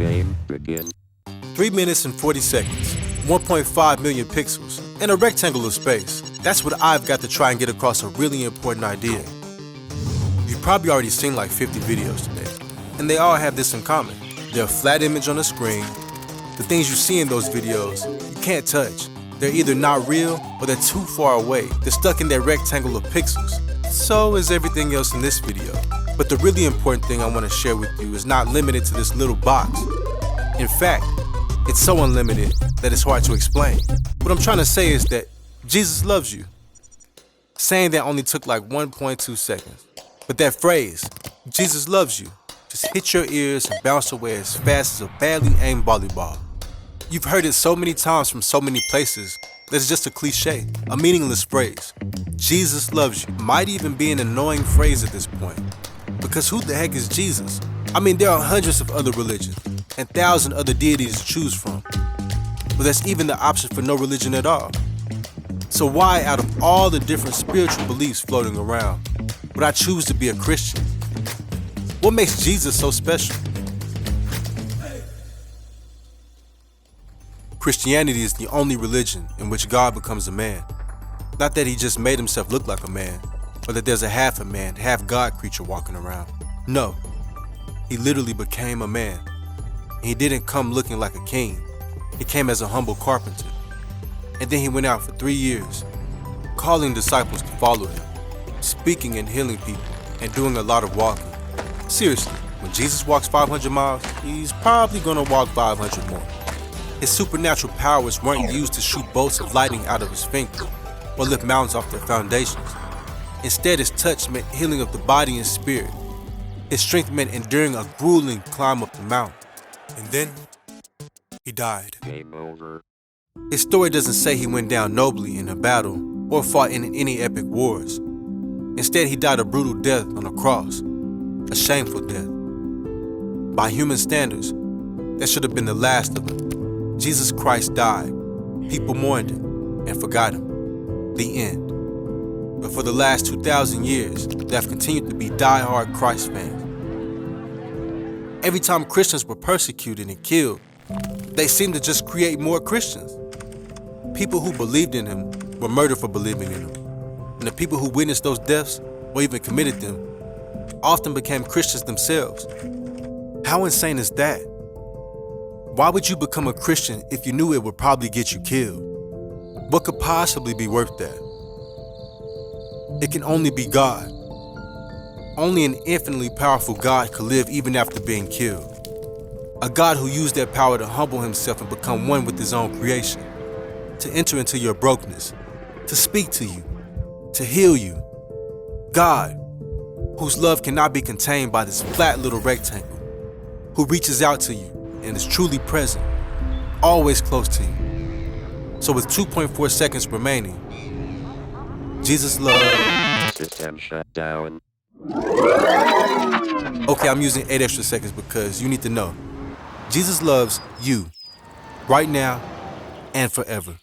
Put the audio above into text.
Game begin. 3 minutes and 40 seconds, 1.5 million pixels, and a rectangle of space. That's what I've got to try and get across a really important idea. You've probably already seen like 50 videos today, and they all have this in common. They're a flat image on a screen. The things you see in those videos, you can't touch. They're either not real or they're too far away. They're stuck in that rectangle of pixels. So is everything else in this video. But the really important thing I want to share with you is not limited to this little box. In fact, it's so unlimited that it's hard to explain. What I'm trying to say is that Jesus loves you. Saying that only took like 1.2 seconds. But that phrase, Jesus loves you, just hit your ears and bounce away as fast as a badly aimed volleyball. You've heard it so many times from so many places that it's just a cliche, a meaningless phrase. Jesus loves you might even be an annoying phrase at this point. Because who the heck is Jesus? I mean, there are hundreds of other religions and thousands other deities to choose from. But there's even the option for no religion at all. So why, out of all the different spiritual beliefs floating around, would I choose to be a Christian? What makes Jesus so special? Christianity is the only religion in which God becomes a man. Not that he just made himself look like a man, or that there's a half a man, half God creature walking around. No, he literally became a man. And he didn't come looking like a king. He came as a humble carpenter. And then he went out for 3 years, calling disciples to follow him, speaking and healing people, and doing a lot of walking. Seriously, when Jesus walks 500 miles, he's probably gonna walk 500 more. His supernatural powers weren't used to shoot bolts of lightning out of his fingers or lift mountains off their foundations. Instead, his touch meant healing of the body and spirit. His strength meant enduring a grueling climb up the mountain. And then, he died. Game over. His story doesn't say he went down nobly in a battle or fought in any epic wars. Instead, he died a brutal death on a cross, a shameful death. By human standards, that should have been the last of him. Jesus Christ died. People mourned him and forgot him. The end. But for the last 2,000 years, there have continued to be die-hard Christ fans. Every time Christians were persecuted and killed, they seemed to just create more Christians. People who believed in him were murdered for believing in him. And the people who witnessed those deaths, or even committed them, often became Christians themselves. How insane is that? Why would you become a Christian if you knew it would probably get you killed? What could possibly be worth that? It can only be God. Only an infinitely powerful God could live even after being killed. A God who used that power to humble himself and become one with his own creation, to enter into your brokenness, to speak to you, to heal you. God, whose love cannot be contained by this flat little rectangle, who reaches out to you and is truly present, always close to you. So with 2.4 seconds remaining, Jesus loves. System shut down. Okay, I'm using 8 extra seconds because you need to know. Jesus loves you, right now and forever.